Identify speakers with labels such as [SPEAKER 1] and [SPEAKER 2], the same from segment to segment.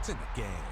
[SPEAKER 1] points in the game.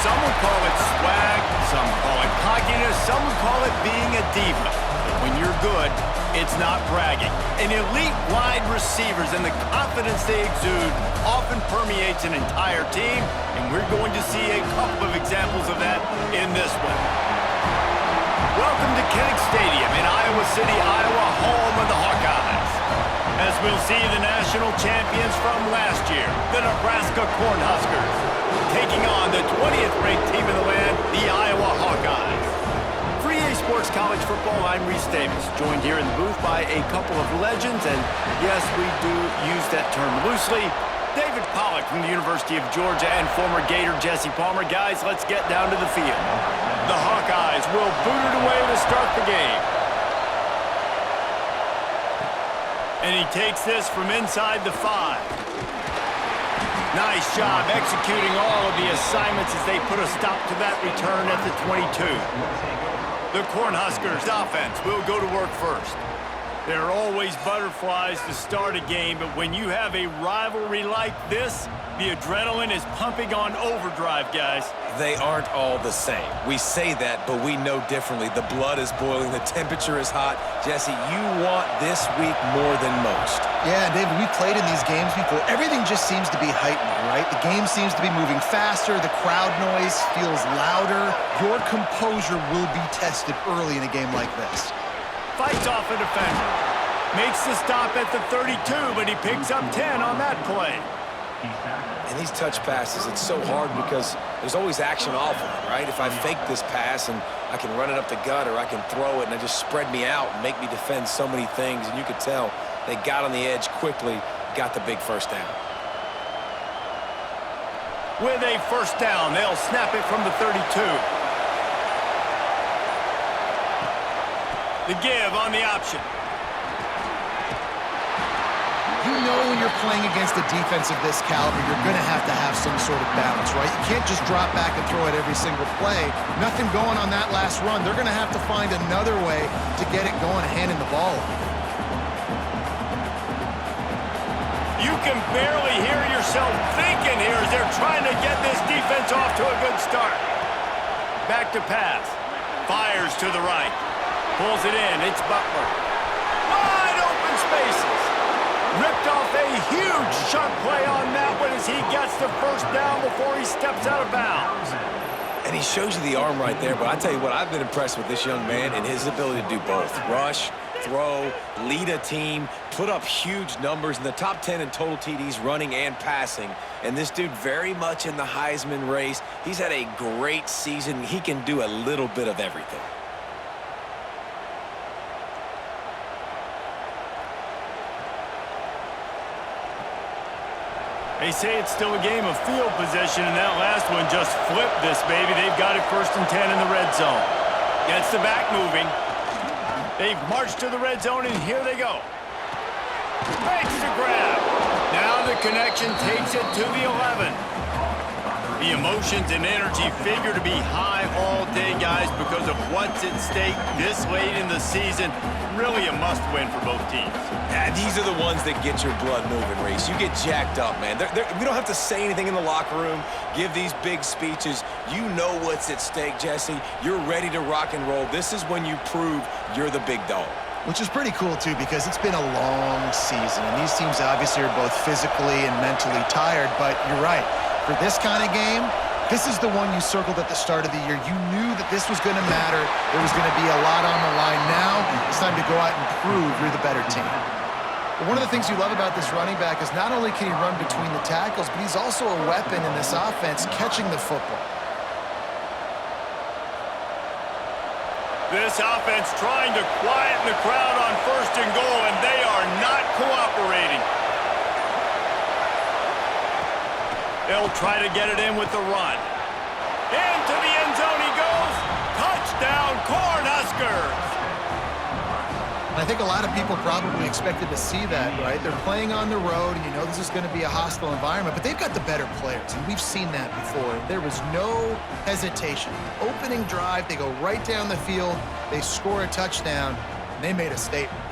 [SPEAKER 2] Some would call it swag, some call it cockiness, some would call it being a diva. But when you're good, it's not bragging. An elite wide receivers and the confidence they exude often permeates an entire team, and we're going to see a couple of examples of that in this one. Welcome to Kinnick Stadium in Iowa City, Iowa, home of the Hawkeyes. As we'll see the national champions from last year, the Nebraska Cornhuskers, taking on the 20th ranked team in the land, the Iowa Hawkeyes. For EA Sports College Football, I'm Reese Davis, joined here in the booth by a couple of legends, and yes, we do use that term loosely. David Pollack from the University of Georgia and former Gator Jesse Palmer. Guys, let's get down to the field. The Hawkeyes will boot it away to start the game. And he takes this from inside the 5. Nice job executing all of the assignments as they put a stop to that return at the 22. The Cornhuskers offense will go to work first. There are always butterflies to start a game, but when you have a rivalry like this, the adrenaline is pumping on overdrive, guys.
[SPEAKER 3] They aren't all the same. We say that, but we know differently. The blood is boiling. The temperature is hot. Jesse, you want this week more than most.
[SPEAKER 4] Yeah, David, we played in these games before. Everything just seems to be heightened, right? The game seems to be moving faster. The crowd noise feels louder. Your composure will be tested early in a game like this.
[SPEAKER 2] Fights off a defender. Makes the stop at the 32, but he picks up 10 on that play.
[SPEAKER 3] And these touch passes, it's so hard because there's always action off of it, right? If I fake this pass and I can run it up the gut or I can throw it and it just spread me out and make me defend so many things, and you could tell they got on the edge quickly, got the big first down.
[SPEAKER 2] With a first down, they'll snap it from the 32. The give on the option.
[SPEAKER 4] He know when you're playing against a defense of this caliber, you're going to have some sort of balance, right? You can't just drop back and throw it every single play. Nothing going on that last run. They're going to have to find another way to get it going and handing the ball off.
[SPEAKER 2] You can barely hear yourself thinking here as they're trying to get this defense off to a good start. Back to pass. Fires to the right. Pulls it in. It's Butler. Wide open spaces. Ripped off a huge sharp play on that one as he gets the first down before he steps out of bounds.
[SPEAKER 3] And he shows you the arm right there, but I tell you what, I've been impressed with this young man and his ability to do both. Rush, throw, lead a team, put up huge numbers in the top 10 in total TDs running and passing. And this dude very much in the Heisman race. He's had a great season. He can do a little bit of everything.
[SPEAKER 2] They say it's still a game of field possession, and that last one just flipped this baby. They've got it 1st and 10 in the red zone. Gets the back moving. They've marched to the red zone, and here they go. Makes the grab. Now the connection takes it to the 11. The emotions and energy figure to be high all day, guys, because of what's at stake this late in the season. Really a must-win for both teams.
[SPEAKER 3] Yeah, these are the ones that get your blood moving, Reese. You get jacked up, man. We don't have to say anything in the locker room, give these big speeches. You know what's at stake, Jesse. You're ready to rock and roll. This is when you prove you're the big dog.
[SPEAKER 4] Which is pretty cool, too, because it's been a long season. And these teams obviously are both physically and mentally tired, but you're right. For this kind of game, this is the one you circled at the start of the year. You knew that this was going to matter. There was going to be a lot on the line. Now it's time to go out and prove you're the better team. But one of the things you love about this running back is not only can he run between the tackles, but he's also a weapon in this offense catching the football.
[SPEAKER 2] This offense trying to quieten the crowd on 1st and goal, and they are not cooperating. They'll try to get it in with the run. Into the end zone he goes. Touchdown, Cornhuskers.
[SPEAKER 4] I think a lot of people probably expected to see that, right? They're playing on the road, and you know this is going to be a hostile environment, but they've got the better players, and we've seen that before. There was no hesitation. Opening drive, they go right down the field, they score a touchdown, and they made a statement.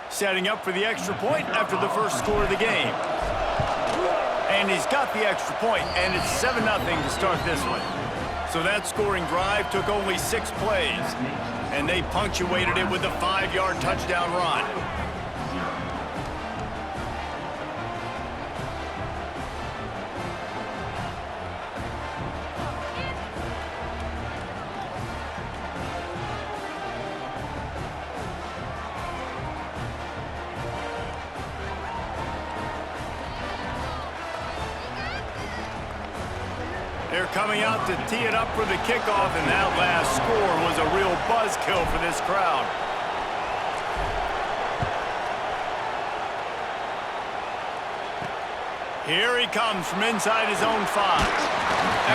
[SPEAKER 2] Setting up for the extra point after the first score of the game. And he's got the extra point, and it's 7-0 to start this one. So that scoring drive took only 6 plays, and they punctuated it with a 5-yard touchdown run. They're coming out to tee it up for the kickoff, and that last score was a real buzzkill for this crowd. Here he comes from inside his own 5.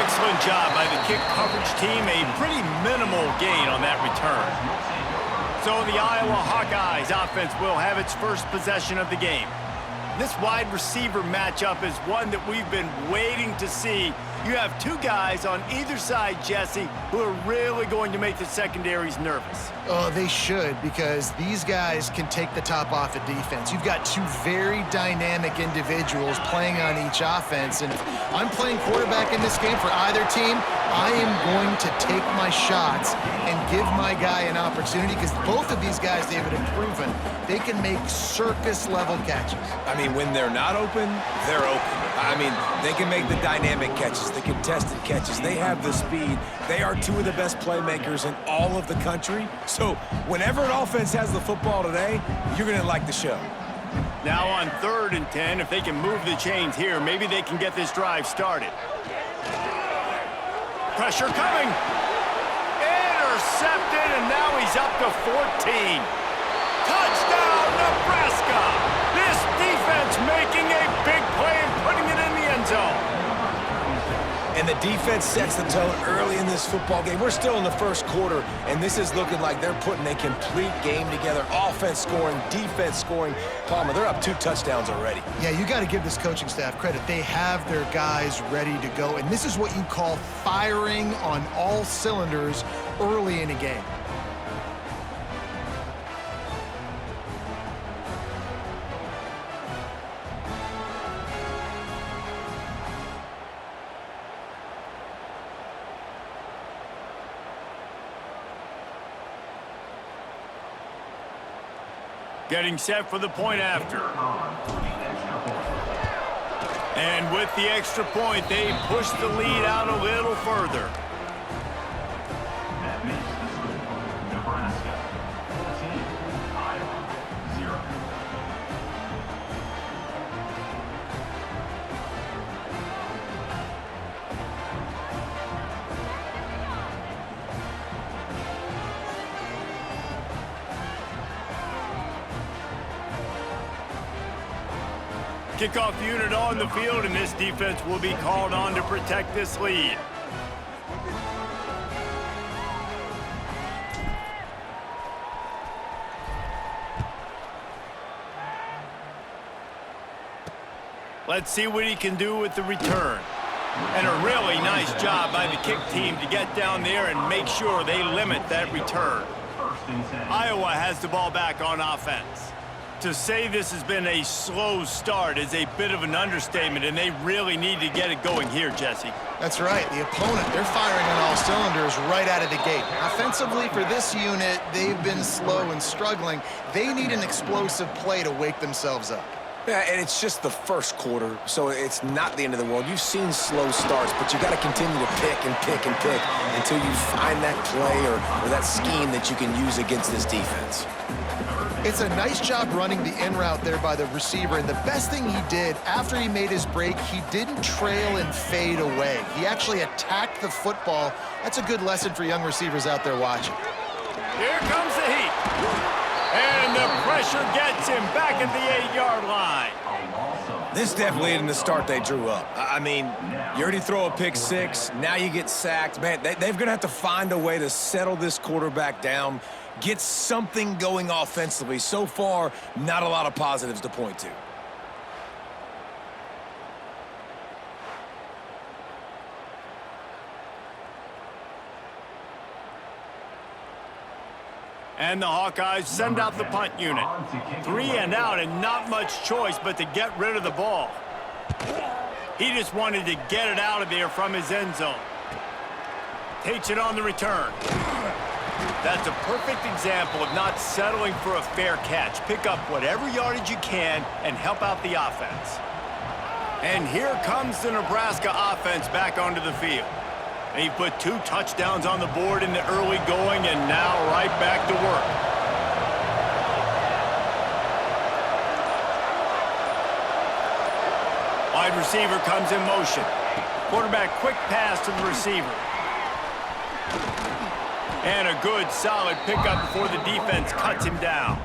[SPEAKER 2] Excellent job by the kick coverage team. A pretty minimal gain on that return. So the Iowa Hawkeyes offense will have its first possession of the game. This wide receiver matchup is one that we've been waiting to see. You have 2 guys on either side, Jesse, who are really going to make the secondaries nervous.
[SPEAKER 4] Oh, they should, because these guys can take the top off of defense. You've got 2 very dynamic individuals playing on each offense, and if I'm playing quarterback in this game for either team, I am going to take my shots and give my guy an opportunity, because both of these guys, David, have proven they can make circus-level catches.
[SPEAKER 3] I mean, when they're not open, they're open. I mean, they can make the dynamic catches, the contested catches. They have the speed. They are 2 of the best playmakers in all of the country. So whenever an offense has the football today, you're going to like the show.
[SPEAKER 2] Now on 3rd and 10, if they can move the chains here, maybe they can get this drive started. Pressure coming. Intercepted, and now he's up to 14. Touchdown, Nebraska! This defense making a big play and putting it in the end zone.
[SPEAKER 3] And the defense sets the tone early in this football game. We're still in the first quarter, and this is looking like they're putting a complete game together. Offense scoring, defense scoring. Palmer, they're up 2 touchdowns already.
[SPEAKER 4] Yeah, you got to give this coaching staff credit. They have their guys ready to go, and this is what you call firing on all cylinders early in a game.
[SPEAKER 2] Getting set for the point after. And with the extra point, they push the lead out a little further.
[SPEAKER 1] Nebraska 14, Iowa 0.
[SPEAKER 2] Kickoff unit on the field, and this defense will be called on to protect this lead. Let's see what he can do with the return. And a really nice job by the kick team to get down there and make sure they limit that return. Iowa has the ball back on offense. To say this has been a slow start is a bit of an understatement, and they really need to get it going here, Jesse.
[SPEAKER 4] That's right. The opponent, they're firing on all cylinders right out of the gate. Offensively, for this unit, they've been slow and struggling. They need an explosive play to wake themselves up.
[SPEAKER 3] Yeah, and it's just the first quarter, so it's not the end of the world. You've seen slow starts, but you got to continue to pick and pick and pick until you find that play or that scheme that you can use against this defense.
[SPEAKER 4] It's a nice job running the in route there by the receiver, and the best thing he did after he made his break, he didn't trail and fade away. He actually attacked the football. That's a good lesson for young receivers out there watching.
[SPEAKER 2] Here comes the heat. And the pressure gets him back at the 8-yard line.
[SPEAKER 3] This definitely isn't the start they drew up. I mean, you already throw a pick 6, now you get sacked. Man, they're going to have to find a way to settle this quarterback down, get something going offensively. So far, not a lot of positives to point to.
[SPEAKER 2] And the Hawkeyes send out the punt unit. 3 and out, and not much choice but to get rid of the ball. He just wanted to get it out of there from his end zone. Takes it on the return. That's a perfect example of not settling for a fair catch. Pick up whatever yardage you can and help out the offense. And here comes the Nebraska offense back onto the field. He put 2 touchdowns on the board in the early going, and now right back to work. Wide receiver comes in motion. Quarterback quick pass to the receiver. And a good, solid pickup before the defense cuts him down.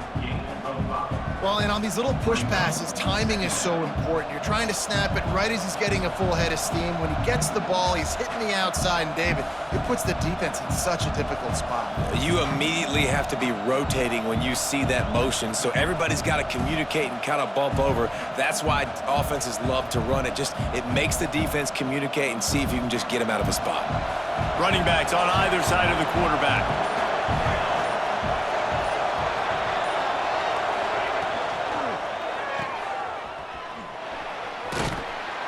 [SPEAKER 4] Well, and on these little push passes, timing is so important. You're trying to snap it right as he's getting a full head of steam. When he gets the ball, he's hitting the outside, and David, it puts the defense in such a difficult spot.
[SPEAKER 3] You immediately have to be rotating when you see that motion, so everybody's got to communicate and kind of bump over. That's why offenses love to run it. It makes the defense communicate and see if you can just get him out of a spot.
[SPEAKER 2] Running backs on either side of the quarterback.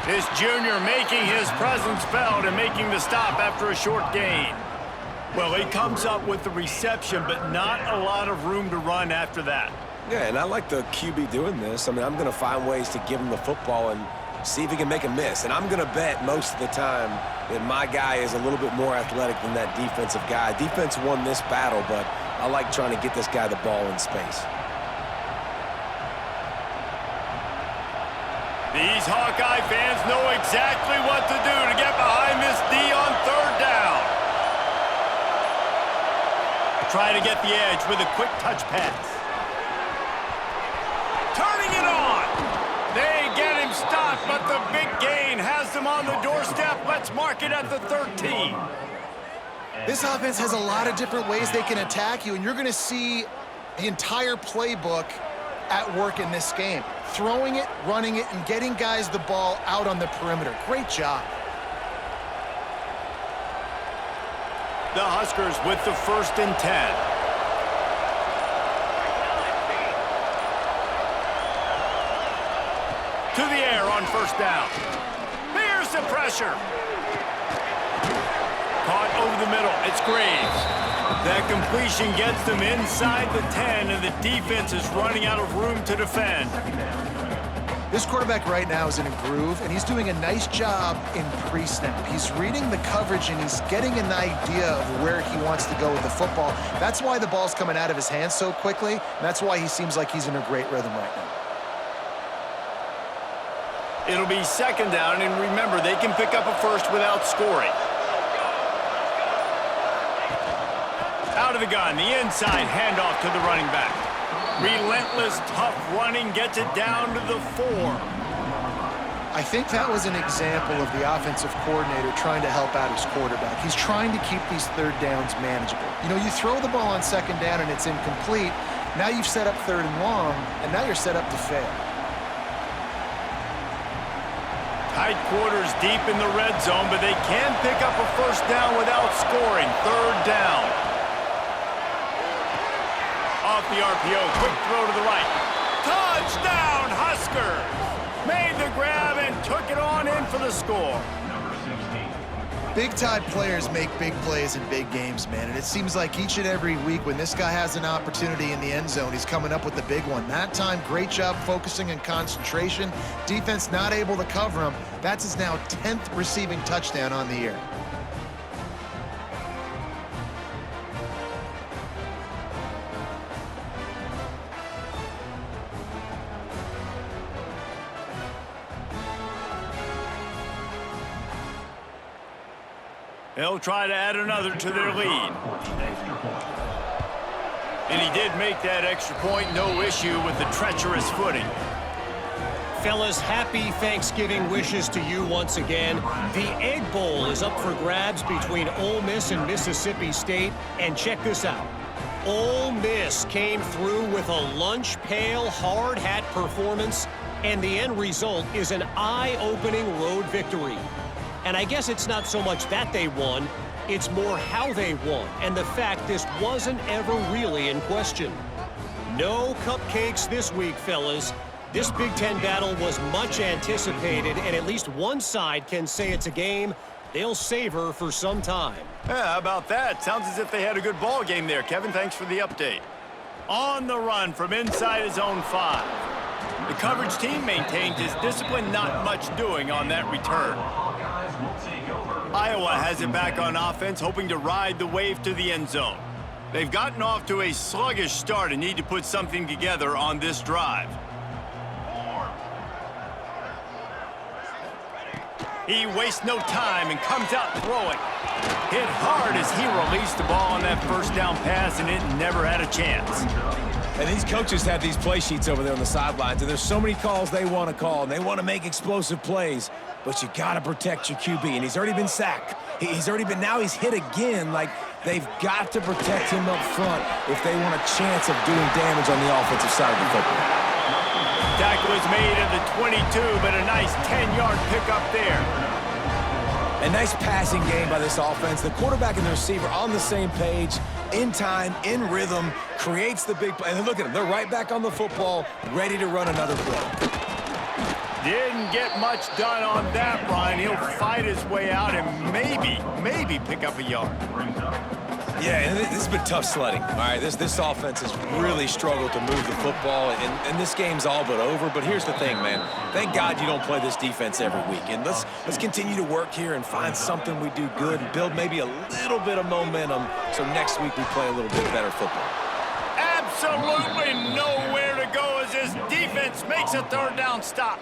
[SPEAKER 2] This junior making his presence felt and making the stop after a short gain. Well, he comes up with the reception, but not a lot of room to run after that.
[SPEAKER 3] Yeah, and I like the QB doing this. I mean, I'm going to find ways to give him the football and see if he can make a miss. And I'm going to bet most of the time that my guy is a little bit more athletic than that defensive guy. Defense won this battle, but I like trying to get this guy the ball in space.
[SPEAKER 2] These Hawkeye fans know exactly what to do to get behind this D on 3rd down. Try to get the edge with a quick touch pass. on the doorstep. Let's mark it at the 13.
[SPEAKER 4] This offense has a lot of different ways they can attack you, and you're going to see the entire playbook at work in this game. Throwing it, running it, and getting guys the ball out on the perimeter. Great job.
[SPEAKER 2] The Huskers with the 1st and 10. To the air on 1st down. Here's the pressure. Caught over the middle. It's Graves. That completion gets them inside the 10, and the defense is running out of room to defend.
[SPEAKER 4] This quarterback right now is in a groove, and he's doing a nice job in pre-snap. He's reading the coverage, and he's getting an idea of where he wants to go with the football. That's why the ball's coming out of his hands so quickly, and that's why he seems like he's in a great rhythm right now.
[SPEAKER 2] It'll be 2nd down, and remember, they can pick up a first without scoring. Out of the gun, the inside handoff to the running back. Relentless, tough running gets it down to the 4.
[SPEAKER 4] I think that was an example of the offensive coordinator trying to help out his quarterback. He's trying to keep these 3rd downs manageable. You know, you throw the ball on 2nd down and it's incomplete. Now you've set up 3rd and long, and now you're set up to fail.
[SPEAKER 2] Tight quarters deep in the red zone, but they can pick up a 1st down without scoring. 3rd down. Off the RPO, quick throw to the right. Touchdown, Huskers! Made the grab and took it on in for the score.
[SPEAKER 1] Number 16.
[SPEAKER 4] Big-time players make big plays in big games, man, and it seems like each and every week when this guy has an opportunity in the end zone, he's coming up with the big one. That time, great job focusing and concentration. Defense not able to cover him. That's his now 10th receiving touchdown on the year.
[SPEAKER 2] They'll try to add another to their lead. And he did make that extra point, no issue with the treacherous footing.
[SPEAKER 5] Fellas, happy Thanksgiving wishes to you once again. The Egg Bowl is up for grabs between Ole Miss and Mississippi State. And check this out. Ole Miss came through with a lunch pail hard hat performance, and the end result is an eye-opening road victory. And I guess it's not so much that they won, it's more how they won, and the fact this wasn't ever really in question. No cupcakes this week, fellas. This Big Ten battle was much anticipated, and at least one side can say it's a game they'll savor for some time.
[SPEAKER 2] Yeah, how about that? Sounds as if they had a good ball game there. Kevin, thanks for the update. On the run from inside his own 5. The coverage team maintained his discipline, not much doing on that return. Iowa has it back on offense, hoping to ride the wave to the end zone. They've gotten off to a sluggish start and need to put something together on this drive. He wastes no time and comes out throwing. Hit hard as he released the ball on that 1st down pass, and it never had a chance.
[SPEAKER 3] And these coaches have these play sheets over there on the sidelines, and there's so many calls they want to call, and they want to make explosive plays, but you got to protect your QB, and he's already been sacked. Now he's hit again. Like, they've got to protect him up front if they want a chance of doing damage on the offensive side of the football.
[SPEAKER 2] Tackle is made at the 22, but a nice 10-yard pickup there.
[SPEAKER 3] A nice passing game by this offense. The quarterback and the receiver on the same page, in time, in rhythm, creates the big play. And look at them. They're right back on the football, ready to run another play.
[SPEAKER 2] Didn't get much done on that run. He'll fight his way out and maybe pick up a yard.
[SPEAKER 3] Yeah, and this has been tough sledding. All right, this offense has really struggled to move the football, and this game's all but over. But here's the thing, man. Thank God you don't play this defense every week. And let's continue to work here and find something we do good and build maybe a little bit of momentum so next week we play a little bit better football.
[SPEAKER 2] Absolutely nowhere to go as his defense makes a 3rd down stop.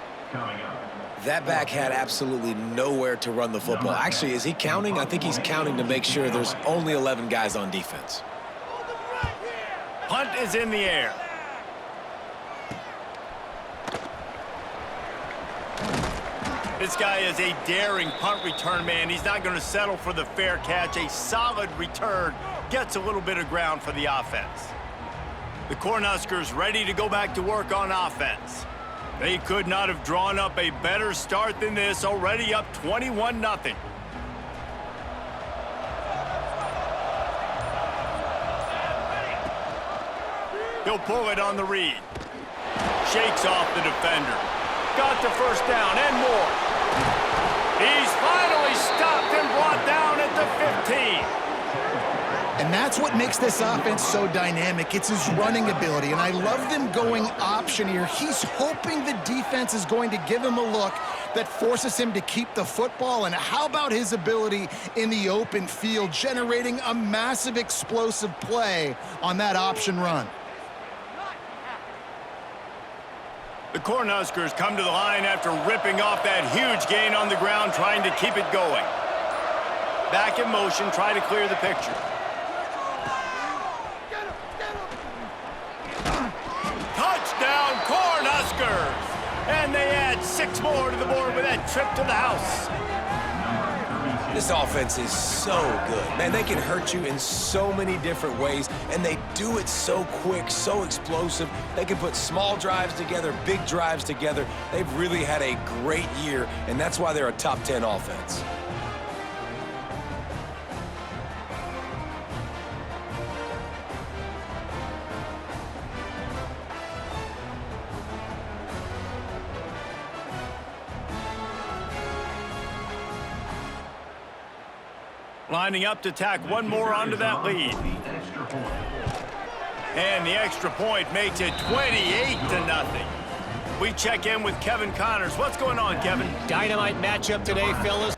[SPEAKER 3] That back had absolutely nowhere to run the football. Actually, is he counting? I think he's counting to make sure there's only 11 guys on defense.
[SPEAKER 2] Punt is in the air. This guy is a daring punt return man. He's not going to settle for the fair catch. A solid return gets a little bit of ground for the offense. The Cornhuskers ready to go back to work on offense. They could not have drawn up a better start than this, already up 21-0. He'll pull it on the read. Shakes off the defender. Got the first down and more. He's finally stopped and brought down at the 15.
[SPEAKER 4] And that's what makes this offense so dynamic. It's his running ability, and I love them going option here. He's hoping the defense is going to give him a look that forces him to keep the football. And how about his ability in the open field, generating a massive explosive play on that option run?
[SPEAKER 2] The Cornhuskers come to the line after ripping off that huge gain on the ground, trying to keep it going. Back in motion, try to clear the picture. Touchdown, Cornhuskers! And they add 6 more to the board with that trip to the house.
[SPEAKER 3] This offense is so good. Man, they can hurt you in so many different ways, and they do it so quick, so explosive. They can put small drives together, big drives together. They've really had a great year, and that's why they're a top 10 offense.
[SPEAKER 2] Lining up to tack one more onto that lead. And the extra point makes it 28-0. We check in with Kevin Connors. What's going on, Kevin?
[SPEAKER 5] Dynamite matchup today, fellas.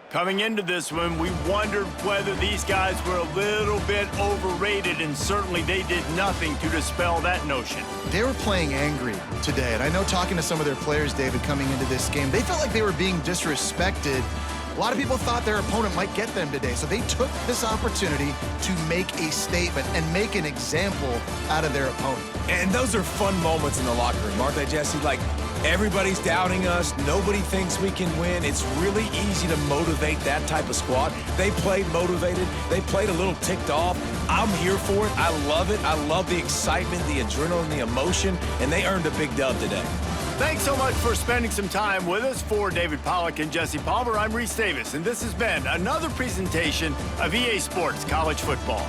[SPEAKER 2] Coming into this one, we wondered whether these guys were a little bit overrated, and certainly they did nothing to dispel that notion.
[SPEAKER 4] They were playing angry today, and I know talking to some of their players, David, coming into this game, they felt like they were being disrespected. A lot of people thought their opponent might get them today, so they took this opportunity to make a statement and make an example out of their opponent.
[SPEAKER 3] And those are fun moments in the locker room, aren't they, Jesse? Like, everybody's doubting us. Nobody thinks we can win. It's really easy to motivate that type of squad. They played motivated. They played a little ticked off. I'm here for it. I love it. I love the excitement, the adrenaline, the emotion, and they earned a big dub today.
[SPEAKER 2] Thanks so much for spending some time with us. For David Pollack and Jesse Palmer, I'm Reese Davis, and this has been another presentation of EA Sports College Football.